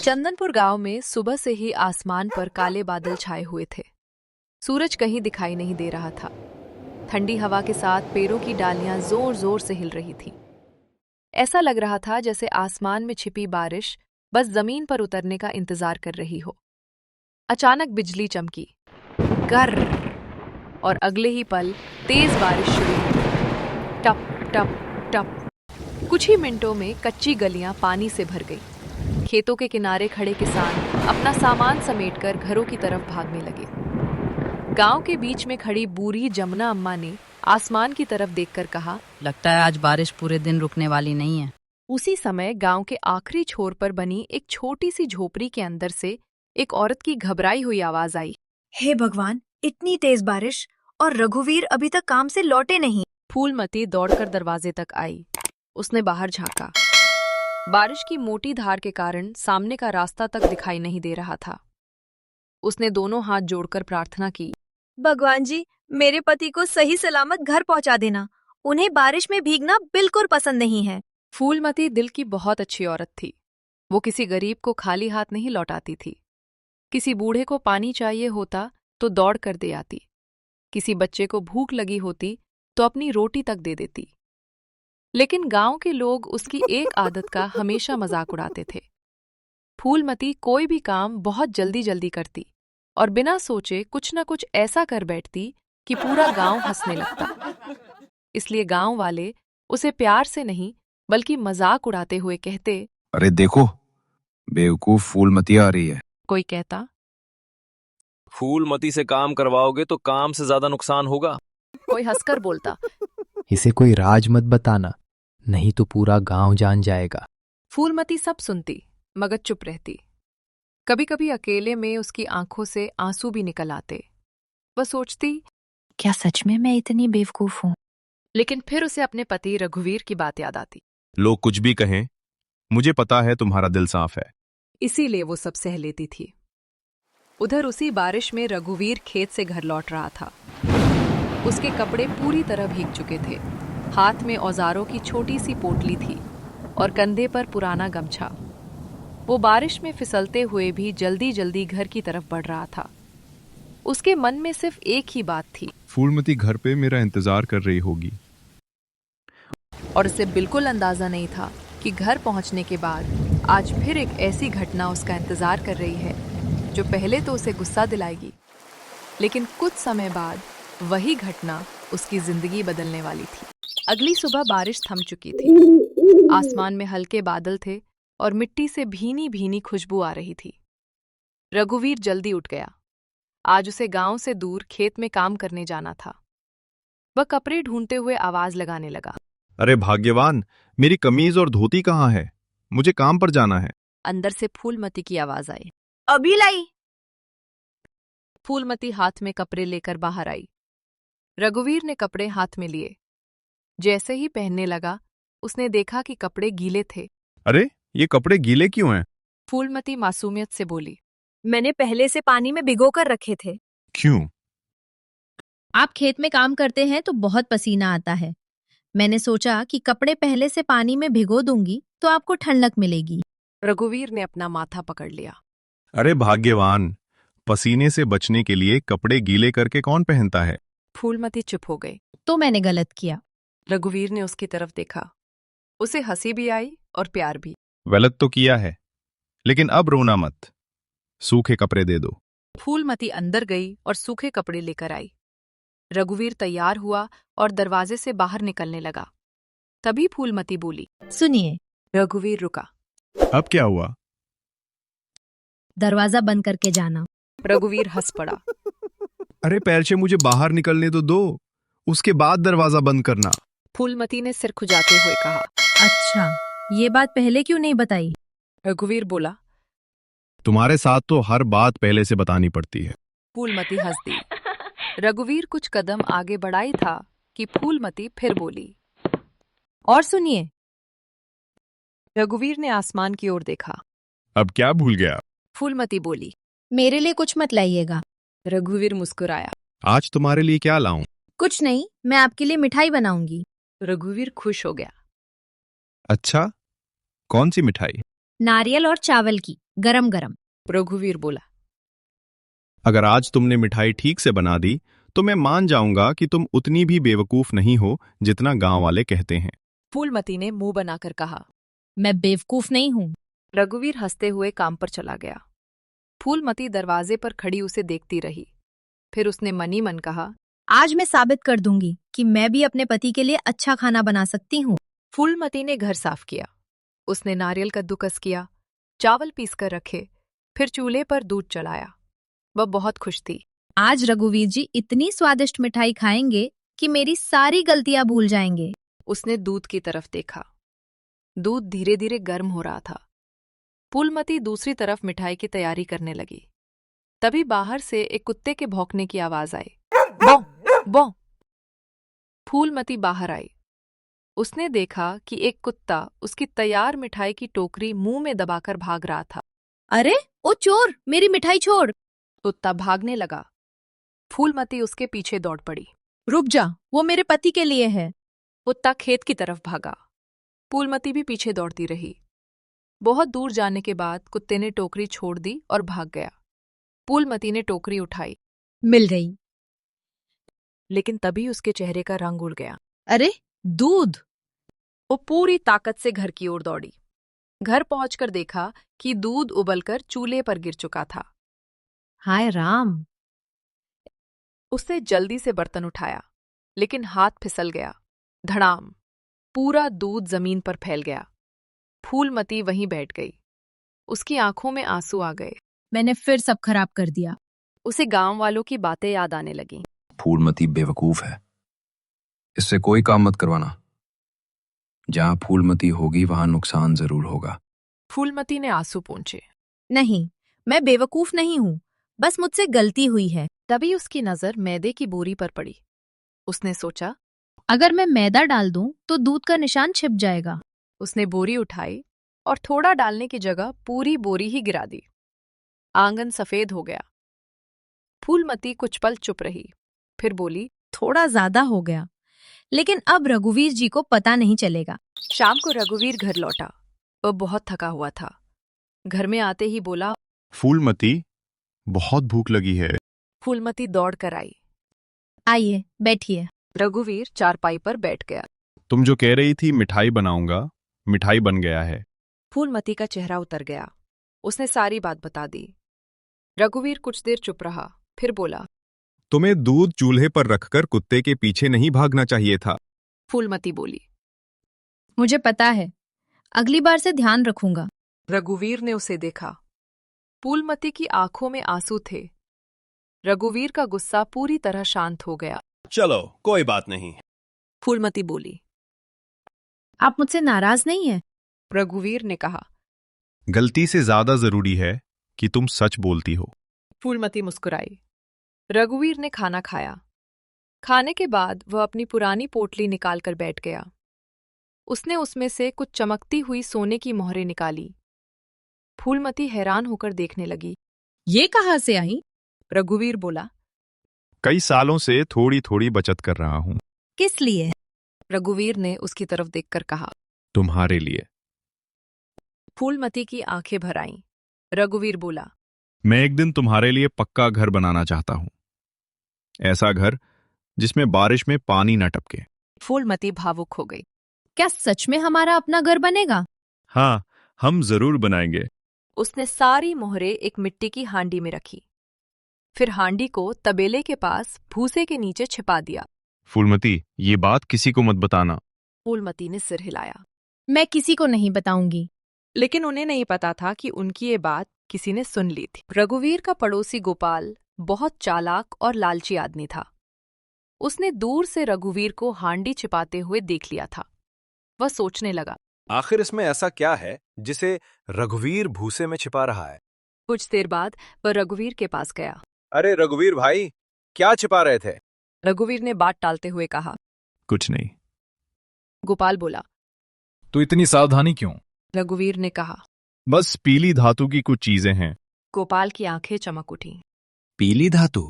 चंदनपुर गांव में सुबह से ही आसमान पर काले बादल छाए हुए थे। सूरज कहीं दिखाई नहीं दे रहा था। ठंडी हवा के साथ पेड़ों की डालियां जोर जोर से हिल रही थीं। ऐसा लग रहा था जैसे आसमान में छिपी बारिश बस जमीन पर उतरने का इंतजार कर रही हो। अचानक बिजली चमकी, गर्र, और अगले ही पल तेज बारिश शुरू हुई। टप टप टप। कुछ ही मिनटों में कच्ची गलियां पानी से भर गई। खेतों के किनारे खड़े किसान अपना सामान समेटकर घरों की तरफ भागने लगे। गांव के बीच में खड़ी बूढ़ी जमुना अम्मा ने आसमान की तरफ देखकर कहा, लगता है आज बारिश पूरे दिन रुकने वाली नहीं है। उसी समय गांव के आखिरी छोर पर बनी एक छोटी सी झोपड़ी के अंदर से एक औरत की घबराई हुई आवाज आई। हे भगवान, इतनी तेज बारिश और रघुवीर अभी तक काम से लौटे नहीं। फूलमती दौड़कर दरवाजे तक आई। उसने बाहर झांका। बारिश की मोटी धार के कारण सामने का रास्ता तक दिखाई नहीं दे रहा था। उसने दोनों हाथ जोड़कर प्रार्थना की, भगवान जी, मेरे पति को सही सलामत घर पहुंचा देना। उन्हें बारिश में भीगना बिल्कुल पसंद नहीं है। फूलमती दिल की बहुत अच्छी औरत थी। वो किसी गरीब को खाली हाथ नहीं लौटाती थी। किसी बूढ़े को पानी चाहिए होता तो दौड़ कर दे आती। किसी बच्चे को भूख लगी होती तो अपनी रोटी तक दे देती। लेकिन गांव के लोग उसकी एक आदत का हमेशा मजाक उड़ाते थे। फूलमती कोई भी काम बहुत जल्दी जल्दी करती और बिना सोचे कुछ न कुछ ऐसा कर बैठती कि पूरा गांव हंसने लगता। इसलिए गांव वाले उसे प्यार से नहीं बल्कि मजाक उड़ाते हुए कहते, अरे देखो, बेवकूफ फूलमती आ रही है। कोई कहता, फूलमती से काम करवाओगे तो काम से ज्यादा नुकसान होगा। कोई हंसकर बोलता, इसे कोई राज मत बताना, नहीं तो पूरा गांव जान जाएगा। फूलमती सब सुनती मगर चुप रहती। कभी कभी अकेले में उसकी आंखों से आंसू भी निकल आते। वह सोचती, क्या सच में मैं इतनी बेवकूफ हूँ? लेकिन फिर उसे अपने पति रघुवीर की बात याद आती। लोग कुछ भी कहें, मुझे पता है तुम्हारा दिल साफ है। इसीलिए वो सब सह लेती थी। उधर उसी बारिश में रघुवीर खेत से घर लौट रहा था। उसके कपड़े पूरी तरह भीग चुके थे। हाथ में औजारों की छोटी सी पोटली थी और कंधे पर पुराना गमछा। वो बारिश में फिसलते हुए भी जल्दी जल्दी घर की तरफ बढ़ रहा था। उसके मन में सिर्फ एक ही बात थी, फूलमती घर पे मेरा इंतजार कर रही होगी। और उसे बिल्कुल अंदाजा नहीं था कि घर पहुंचने के बाद आज फिर एक ऐसी घटना उसका इंतजार कर रही है जो पहले तो उसे गुस्सा दिलाएगी, लेकिन कुछ समय बाद वही घटना उसकी जिंदगी बदलने वाली थी। अगली सुबह बारिश थम चुकी थी। आसमान में हल्के बादल थे और मिट्टी से भीनी भीनी खुशबू आ रही थी। रघुवीर जल्दी उठ गया। आज उसे गांव से दूर खेत में काम करने जाना था। वह कपड़े ढूंढते हुए आवाज लगाने लगा, अरे भाग्यवान, मेरी कमीज और धोती कहाँ है? मुझे काम पर जाना है। अंदर से फूलमती की आवाज आई। अभी लाई। फूलमती हाथ में कपड़े लेकर बाहर आई। रघुवीर ने कपड़े हाथ में लिए। जैसे ही पहनने लगा, उसने देखा कि कपड़े गीले थे। अरे, ये कपड़े गीले क्यों हैं? फूलमती मासूमियत से बोली, मैंने पहले से पानी में भिगो कर रखे थे। क्यों? आप खेत में काम करते हैं तो बहुत पसीना आता है। मैंने सोचा कि कपड़े पहले से पानी में भिगो दूंगी तो आपको ठंडक मिलेगी। रघुवीर ने अपना माथा पकड़ लिया। अरे भाग्यवान, पसीने से बचने के लिए कपड़े गीले करके कौन पहनता है? फूलमती चुप हो गई। तो मैंने गलत किया। रघुवीर ने उसकी तरफ देखा। उसे हंसी भी आई और प्यार भी। गलत तो किया है, लेकिन अब रोना मत। सूखे कपड़े दे दो। फूलमती अंदर गई और सूखे कपड़े लेकर आई। रघुवीर तैयार हुआ और दरवाजे से बाहर निकलने लगा। तभी फूलमती बोली, सुनिए। रघुवीर रुका। अब क्या हुआ? दरवाजा बंद करके जाना। रघुवीर हंस पड़ा। अरे पहले मुझे बाहर निकलने तो दो, उसके बाद दरवाजा बंद करना। फूलमती ने सिर खुजाते हुए कहा, अच्छा, ये बात पहले क्यों नहीं बताई? रघुवीर बोला, तुम्हारे साथ तो हर बात पहले से बतानी पड़ती है। फूलमती हंस दी। रघुवीर कुछ कदम आगे बढ़ाई था कि फूलमती फिर बोली, और सुनिए। रघुवीर ने आसमान की ओर देखा। अब क्या भूल गया? फूलमती बोली, मेरे लिए कुछ मत लाइएगा। रघुवीर मुस्कुराया। आज तुम्हारे लिए क्या लाऊं? कुछ नहीं, मैं आपके लिए मिठाई बनाऊंगी। रघुवीर खुश हो गया। अच्छा, कौन सी मिठाई? नारियल और चावल की, गरम गरम। रघुवीर बोला। अगर आज तुमने मिठाई ठीक से बना दी तो मैं मान जाऊंगा कि तुम उतनी भी बेवकूफ नहीं हो जितना गांव वाले कहते हैं। फूलमती ने मुंह बनाकर कहा। मैं बेवकूफ नहीं हूँ। रघुवीर हंसते हुए काम पर चला गया। फूलमती दरवाजे पर खड़ी उसे देखती रही। फिर उसने मनी मन कहा, आज मैं साबित कर दूंगी कि मैं भी अपने पति के लिए अच्छा खाना बना सकती हूँ। फूलमती ने घर साफ किया। उसने नारियल कद्दूकस किया, चावल पीस कर रखे, फिर चूल्हे पर दूध चलाया। वह बहुत खुश थी। आज रघुवीर जी इतनी स्वादिष्ट मिठाई खाएंगे कि मेरी सारी गलतियां भूल जाएंगे। उसने दूध की तरफ देखा। दूध धीरे धीरे गर्म हो रहा था। फूलमती दूसरी तरफ मिठाई की तैयारी करने लगी। तभी बाहर से एक कुत्ते के भौंकने की आवाज आई। बौ बौ। फूलमती बाहर आई। उसने देखा कि एक कुत्ता उसकी तैयार मिठाई की टोकरी मुंह में दबाकर भाग रहा था। अरे ओ चोर, मेरी मिठाई छोड़। कुत्ता भागने लगा। फूलमती उसके पीछे दौड़ पड़ी। रुक जा, वो मेरे पति के लिए है। कुत्ता खेत की तरफ भागा। फूलमती भी पीछे दौड़ती रही। बहुत दूर जाने के बाद कुत्ते ने टोकरी छोड़ दी और भाग गया। फूलमती ने टोकरी उठाई, मिल गई। लेकिन तभी उसके चेहरे का रंग उड़ गया। अरे दूध। वो पूरी ताकत से घर की ओर दौड़ी। घर पहुंचकर देखा कि दूध उबलकर चूल्हे पर गिर चुका था। हाय राम। उसने जल्दी से बर्तन उठाया, लेकिन हाथ फिसल गया। धड़ाम, पूरा दूध जमीन पर फैल गया। फूलमती वहीं बैठ गई। उसकी आंखों में आंसू आ गए। मैंने फिर सब खराब कर दिया। उसे गांव वालों की बातें याद आने लगीं। फूलमती बेवकूफ है, इससे कोई काम मत करवाना। जहां फूलमती होगी वहां नुकसान जरूर होगा। फूलमती ने आंसू पोंछे। नहीं, मैं बेवकूफ नहीं हूँ, बस मुझसे गलती हुई है। तभी उसकी नजर मैदे की बोरी पर पड़ी। उसने सोचा, अगर मैं मैदा डाल दूं तो दूध का निशान छिप जाएगा। उसने बोरी उठाई और थोड़ा डालने की जगह पूरी बोरी ही गिरा दी। आंगन सफेद हो गया। फूलमती कुछ पल चुप रही, फिर बोली, थोड़ा ज्यादा हो गया, लेकिन अब रघुवीर जी को पता नहीं चलेगा। शाम को रघुवीर घर लौटा। वह बहुत थका हुआ था। घर में आते ही बोला, फूलमती, बहुत भूख लगी है। फूलमती दौड़ कर आई। आइए बैठिए। रघुवीर चारपाई पर बैठ गया। तुम जो कह रही थी मिठाई बनाऊंगा, मिठाई बन गया है। फूलमती का चेहरा उतर गया। उसने सारी बात बता दी। रघुवीर कुछ देर चुप रहा, फिर बोला, तुम्हें दूध चूल्हे पर रखकर कुत्ते के पीछे नहीं भागना चाहिए था। फूलमती बोली। मुझे पता है, अगली बार से ध्यान रखूंगा। रघुवीर ने उसे देखा। फूलमती की आंखों में आंसू थे। रघुवीर का गुस्सा पूरी तरह शांत हो गया। चलो, कोई बात नहीं। फूलमती बोली। आप मुझसे नाराज नहीं हैं? रघुवीर ने कहा। गलती से ज्यादा जरूरी है कि तुम सच बोलती हो। फूलमती मुस्कुराई। रघुवीर ने खाना खाया। खाने के बाद वह अपनी पुरानी पोटली निकालकर बैठ गया। उसने उसमें से कुछ चमकती हुई सोने की मोहरें निकाली। फूलमती हैरान होकर देखने लगी। ये कहाँ से आई? रघुवीर बोला। कई सालों से थोड़ी थोड़ी बचत कर रहा हूं। किस लिए? रघुवीर ने उसकी तरफ देखकर कहा। तुम्हारे लिए। फूलमती की आंखें भर आईं। रघुवीर बोला। मैं एक दिन तुम्हारे लिए पक्का घर बनाना चाहता हूं। ऐसा घर जिसमें बारिश में पानी न टपके। फूलमती भावुक हो गई। क्या सच में हमारा अपना घर बनेगा? हाँ, हम जरूर बनाएंगे। उसने सारी मोहरें एक मिट्टी की हांडी में रखी। फिर हांडी को तबेले के पास भूसे के नीचे छिपा दिया। फूलमती, ये बात किसी को मत बताना। फूलमती ने सिर हिलाया। मैं किसी को नहीं बताऊंगी। लेकिन उन्हें नहीं पता था कि उनकी ये बात किसी ने सुन ली थी। रघुवीर का पड़ोसी गोपाल बहुत चालाक और लालची आदमी था। उसने दूर से रघुवीर को हांडी छिपाते हुए देख लिया था। वह सोचने लगा, आखिर इसमें ऐसा क्या है जिसे रघुवीर भूसे में छिपा रहा है? कुछ देर बाद वह रघुवीर के पास गया। अरे रघुवीर भाई, क्या छिपा रहे थे? रघुवीर ने बात टालते हुए कहा। कुछ नहीं। गोपाल बोला। तो इतनी सावधानी क्यों? रघुवीर ने कहा। बस पीली धातु की कुछ चीजें हैं। गोपाल की आंखें चमक उठी। पीली धातु?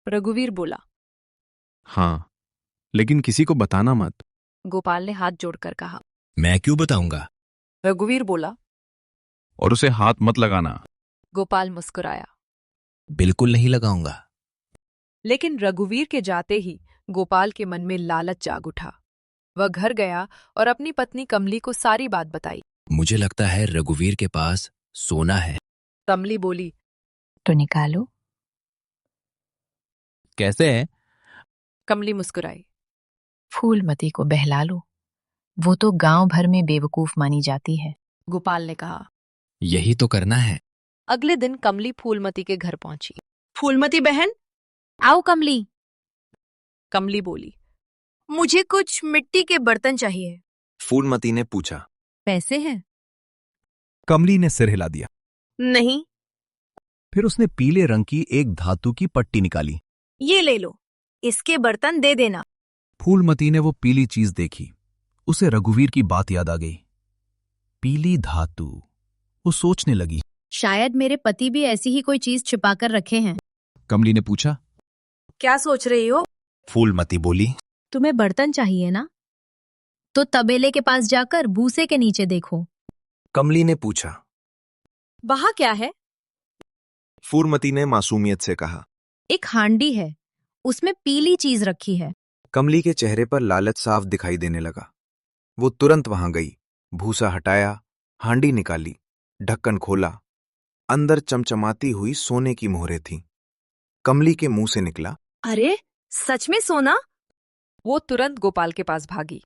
रघुवीर बोला। हाँ, लेकिन किसी को बताना मत। गोपाल ने हाथ जोड़कर कहा। मैं क्यों बताऊंगा? रघुवीर बोला। और उसे हाथ मत लगाना। गोपाल मुस्कुराया। बिल्कुल नहीं लगाऊंगा। लेकिन रघुवीर के जाते ही गोपाल के मन में लालच जाग उठा। वह घर गया और अपनी पत्नी कमली को सारी बात बताई। मुझे लगता है रघुवीर के पास सोना है। कमली बोली। तो निकालो। कैसे है? कमली मुस्कुराई। फूलमती को बहला लो, वो तो गांव भर में बेवकूफ मानी जाती है। गोपाल ने कहा। यही तो करना है। अगले दिन कमली फूलमती के घर पहुंची। फूलमती बहन, आओ कमली। कमली बोली। मुझे कुछ मिट्टी के बर्तन चाहिए। फूलमती ने पूछा। पैसे हैं? कमली ने सिर हिला दिया। नहीं। फिर उसने पीले रंग की एक धातु की पट्टी निकाली। ये ले लो, इसके बर्तन दे देना। फूलमती ने वो पीली चीज देखी। उसे रघुवीर की बात याद आ गई। पीली धातु। वो सोचने लगी। शायद मेरे पति भी ऐसी ही कोई चीज छिपाकर रखे हैं। कमली ने पूछा। क्या सोच रही हो? फूलमती बोली। तुम्हें बर्तन चाहिए ना, तो तबेले के पास जाकर भूसे के नीचे देखो। कमली ने पूछा। वहाँ क्या है? फूलमती ने मासूमियत से कहा। एक हांडी है, उसमें पीली चीज रखी है। कमली के चेहरे पर लालच साफ दिखाई देने लगा। वो तुरंत वहां गई, भूसा हटाया, हांडी निकाली, ढक्कन खोला। अंदर चमचमाती हुई सोने की मोहरें थीं। कमली के मुंह से निकला। अरे, सच में सोना? वो तुरंत गोपाल के पास भागी।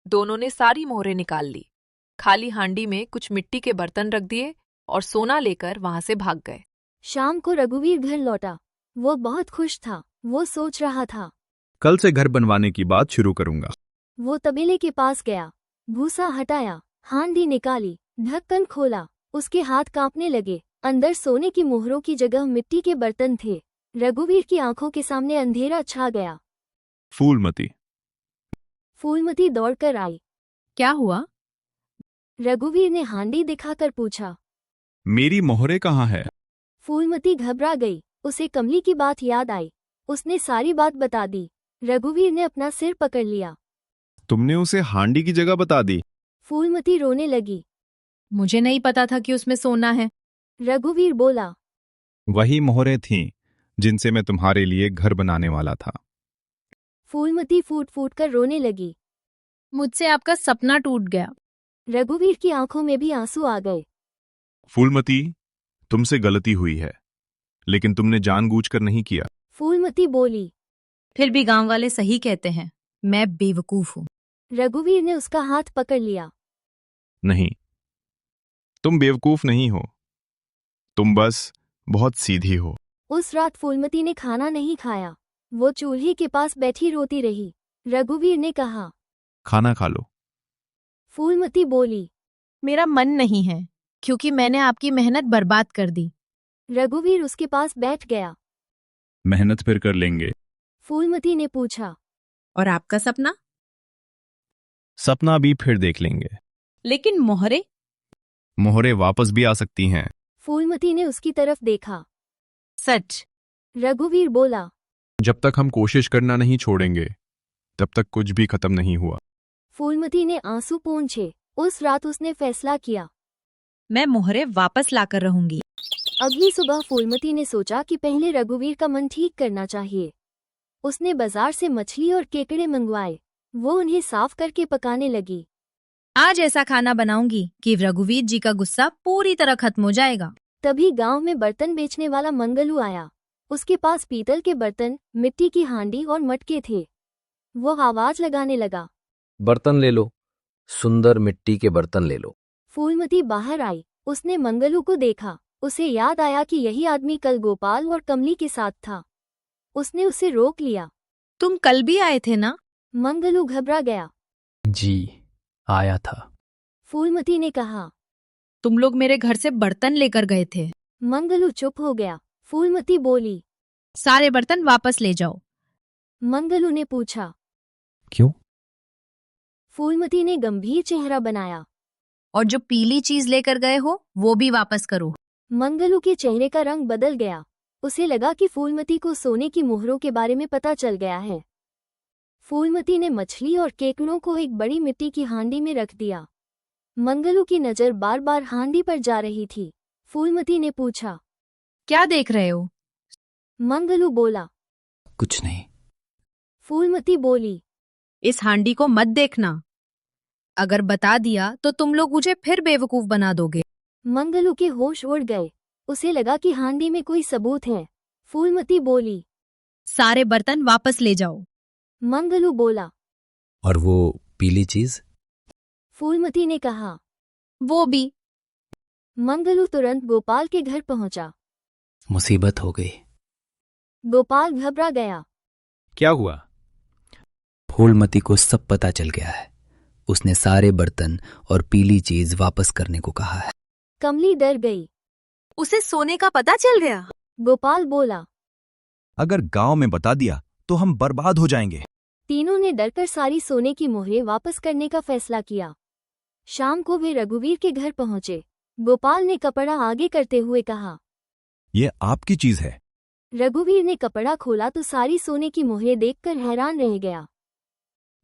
दोनों ने सारी मोहरें निकाल ली। खाली हांडी में कुछ मिट्टी के बर्तन रख दिए और सोना लेकर वहां से भाग गए। शाम को रघुवीर घर लौटा। वो बहुत खुश था। वो सोच रहा था, कल से घर बनवाने की बात शुरू करूंगा। वो तबेले के पास गया, भूसा हटाया, हांडी निकाली, ढक्कन खोला। उसके हाथ कांपने लगे। अंदर सोने की मोहरों की जगह मिट्टी के बर्तन थे। रघुवीर की आंखों के सामने अंधेरा छा गया। फूलमती। फूलमती दौड़कर आई। क्या हुआ? रघुवीर ने हांडी दिखाकर पूछा। मेरी मोहरे कहाँ है? फूलमती घबरा गई। उसे कमली की बात याद आई। उसने सारी बात बता दी। रघुवीर ने अपना सिर पकड़ लिया। तुमने उसे हांडी की जगह बता दी? फूलमती रोने लगी। मुझे नहीं पता था कि उसमें सोना है। रघुवीर बोला। वही मोहरे थीं जिनसे मैं तुम्हारे लिए घर बनाने वाला था। फूलमती फूट फूट कर रोने लगी। मुझसे आपका सपना टूट गया। रघुवीर की आंखों में भी आंसू आ गए। फूलमती, तुमसे गलती हुई है, लेकिन तुमने जानबूझकर नहीं किया। फूलमती बोली। फिर भी गांव वाले सही कहते हैं, मैं बेवकूफ हूँ। रघुवीर ने उसका हाथ पकड़ लिया। नहीं, तुम बेवकूफ नहीं हो, तुम बस बहुत सीधी हो। उस रात फूलमती ने खाना नहीं खाया। वो चूल्हे के पास बैठी रोती रही। रघुवीर ने कहा, खाना खा लो। फूलमती बोली। मेरा मन नहीं है, क्योंकि मैंने आपकी मेहनत बर्बाद कर दी। रघुवीर उसके पास बैठ गया। मेहनत फिर कर लेंगे। फूलमती ने पूछा। और आपका सपना? सपना भी फिर देख लेंगे। लेकिन मोहरे? मोहरे वापस भी आ सकती हैं। फूलमती ने उसकी तरफ देखा। सच? रघुवीर बोला। जब तक हम कोशिश करना नहीं छोड़ेंगे, तब तक कुछ भी खत्म नहीं हुआ। फूलमती ने आंसू पोंछे। उस रात उसने फैसला किया, मैं मोहरे वापस लाकर रहूंगी। अगली सुबह फूलमती ने सोचा कि पहले रघुवीर का मन ठीक करना चाहिए। उसने बाजार से मछली और केकड़े मंगवाए। वो उन्हें साफ करके पकाने लगी। आज ऐसा खाना बनाऊंगी कि रघुवीर जी का गुस्सा पूरी तरह खत्म हो जाएगा। तभी गांव में बर्तन बेचने वाला मंगलू आया। उसके पास पीतल के बर्तन, मिट्टी की हांडी और मटके थे। वो आवाज लगाने लगा, बर्तन ले लो, सुंदर मिट्टी के बर्तन ले लो। फूलमती बाहर आई। उसने मंगलू को देखा। उसे याद आया कि यही आदमी कल गोपाल और कमली के साथ था। उसने उसे रोक लिया। तुम कल भी आए थे ना? मंगलू घबरा गया। जी, आया था। फूलमती ने कहा। तुम लोग मेरे घर से बर्तन लेकर गए थे। मंगलू चुप हो गया। फूलमती बोली, सारे बर्तन वापस ले जाओ। मंगलू ने पूछा, क्यों? फूलमती ने गंभीर चेहरा बनाया। और जो पीली चीज लेकर गए हो वो भी वापस करो। मंगलू के चेहरे का रंग बदल गया। उसे लगा कि फूलमती को सोने की मोहरों के बारे में पता चल गया है। फूलमती ने मछली और केकड़ों को एक बड़ी मिट्टी की हांडी में रख दिया। मंगलू की नजर बार बार हांडी पर जा रही थी। फूलमती ने पूछा, क्या देख रहे हो? मंगलू बोला, कुछ नहीं। फूलमती बोली, इस हांडी को मत देखना। अगर बता दिया तो तुम लोग मुझे फिर बेवकूफ बना दोगे। मंगलू के होश उड़ गए। उसे लगा कि हांडी में कोई सबूत है। फूलमती बोली, सारे बर्तन वापस ले जाओ। मंगलू बोला। और वो पीली चीज? फूलमती ने कहा, वो भी। मंगलू तुरंत गोपाल के घर पहुंचा। मुसीबत हो गई। गोपाल घबरा गया। क्या हुआ? फूलमती को सब पता चल गया है। उसने सारे बर्तन और पीली चीज वापस करने को कहा है। कमली डर गई। उसे सोने का पता चल गया। गोपाल बोला। अगर गांव में बता दिया तो हम बर्बाद हो जाएंगे। तीनों ने डरकर सारी सोने की मोहरें वापस करने का फैसला किया। शाम को वे रघुवीर के घर पहुंचे। गोपाल ने कपड़ा आगे करते हुए कहा, ये आपकी चीज है। रघुवीर ने कपड़ा खोला तो सारी सोने की मोहरें देखकर हैरान रह गया।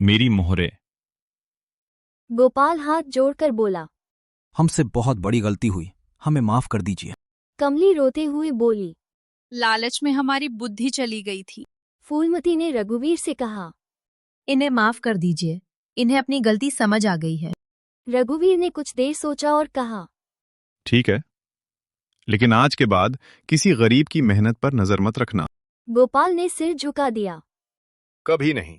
मेरी मोहरे। गोपाल हाथ जोड़कर बोला, हमसे बहुत बड़ी गलती हुई, हमें माफ कर दीजिए। कमली रोते हुए बोली, लालच में हमारी बुद्धि चली गई थी। फूलमती ने रघुवीर से कहा, इन्हें माफ कर दीजिए, इन्हें अपनी गलती समझ आ गई है। रघुवीर ने कुछ देर सोचा और कहा, ठीक है, लेकिन आज के बाद किसी गरीब की मेहनत पर नजर मत रखना। गोपाल ने सिर झुका दिया। कभी नहीं।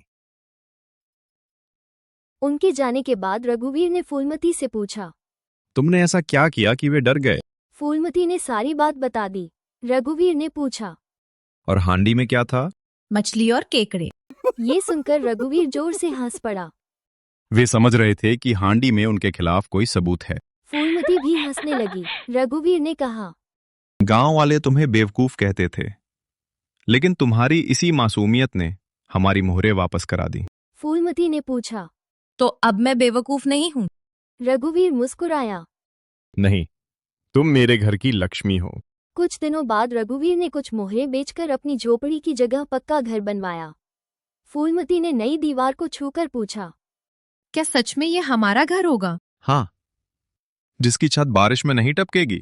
उनके जाने के बाद रघुवीर ने फूलमती से पूछा, तुमने ऐसा क्या किया कि वे डर गए? फूलमती ने सारी बात बता दी। रघुवीर ने पूछा, और हांडी में क्या था? मछली और केकड़े। ये सुनकर रघुवीर जोर से हंस पड़ा। वे समझ रहे थे कि हांडी में उनके खिलाफ कोई सबूत है। फूलमती भी हंसने लगी। रघुवीर ने कहा, गांव वाले तुम्हें बेवकूफ कहते थे, लेकिन तुम्हारी इसी मासूमियत ने हमारी मोहरें वापस करा दी। फूलमती ने पूछा, तो अब मैं बेवकूफ नहीं हूँ? रघुवीर मुस्कुराया। नहीं, तुम मेरे घर की लक्ष्मी हो। कुछ दिनों बाद रघुवीर ने कुछ मोहरें बेचकर अपनी झोपड़ी की जगह पक्का घर बनवाया। फूलमती ने नई दीवार को छूकर पूछा, क्या सच में ये हमारा घर होगा? हाँ, जिसकी छत बारिश में नहीं टपकेगी।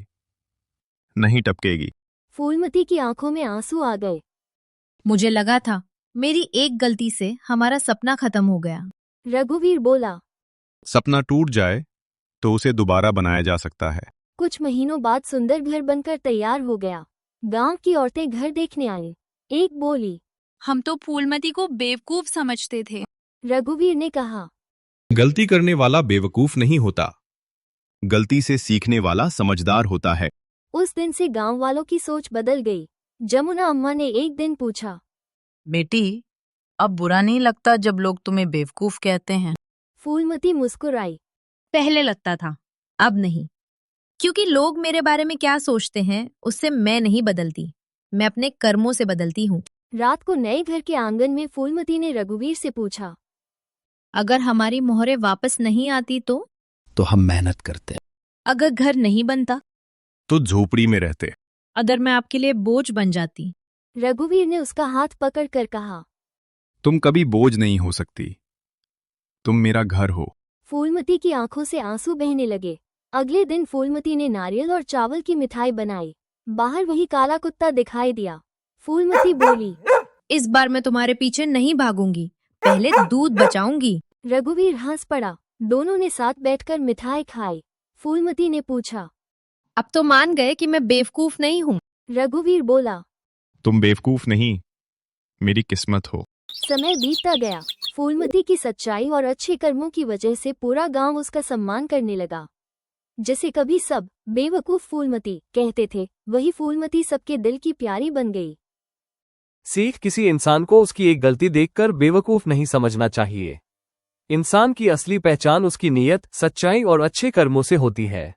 नहीं टपकेगी। फूलमती की आंखों में आंसू आ गए। मुझे लगा था मेरी एक गलती से हमारा सपना खत्म हो गया। रघुवीर बोला, सपना टूट जाए तो उसे दोबारा बनाया जा सकता है। कुछ महीनों बाद सुंदर घर बनकर तैयार हो गया। गांव की औरतें घर देखने आई। एक बोली, हम तो फूलमती को बेवकूफ समझते थे। रघुवीर ने कहा, गलती करने वाला बेवकूफ नहीं होता, गलती से सीखने वाला समझदार होता है। उस दिन से गांव वालों की सोच बदल गई। जमुना अम्मा ने एक दिन पूछा, बेटी, अब बुरा नहीं लगता जब लोग तुम्हें बेवकूफ कहते हैं? फूलमती मुस्कुराई। पहले लगता था, अब नहीं। क्योंकि लोग मेरे बारे में क्या सोचते हैं उससे मैं नहीं बदलती, मैं अपने कर्मों से बदलती हूँ। रात को नए घर के आंगन में फूलमती ने रघुवीर से पूछा, अगर हमारी मोहरें वापस नहीं आती तो हम मेहनत करते। अगर घर नहीं बनता तो झोपड़ी में रहते। अगर मैं आपके लिए बोझ बन जाती? रघुवीर ने उसका हाथ पकड़कर कहा, तुम कभी बोझ नहीं हो सकती, तुम मेरा घर हो। फूलमती की आंखों से आंसू बहने लगे। अगले दिन फूलमती ने नारियल और चावल की मिठाई बनाई। बाहर वही काला कुत्ता दिखाई दिया। फूलमती बोली, इस बार मैं तुम्हारे पीछे नहीं भागूंगी, पहले दूध बचाऊंगी। रघुवीर हंस पड़ा। दोनों ने साथ बैठकर मिठाई खाई। फूलमती ने पूछा, अब तो मान गए कि मैं बेवकूफ नहीं हूँ? रघुवीर बोला, तुम बेवकूफ नहीं, मेरी किस्मत हो। समय बीतता गया। फूलमती की सच्चाई और अच्छे कर्मों की वजह से पूरा गांव उसका सम्मान करने लगा। जैसे कभी सब बेवकूफ फूलमती कहते थे, वही फूलमती सबके दिल की प्यारी बन गई। सीख, किसी इंसान को उसकी एक गलती देखकर बेवकूफ नहीं समझना चाहिए। इंसान की असली पहचान उसकी नीयत, सच्चाई और अच्छे कर्मों से होती है।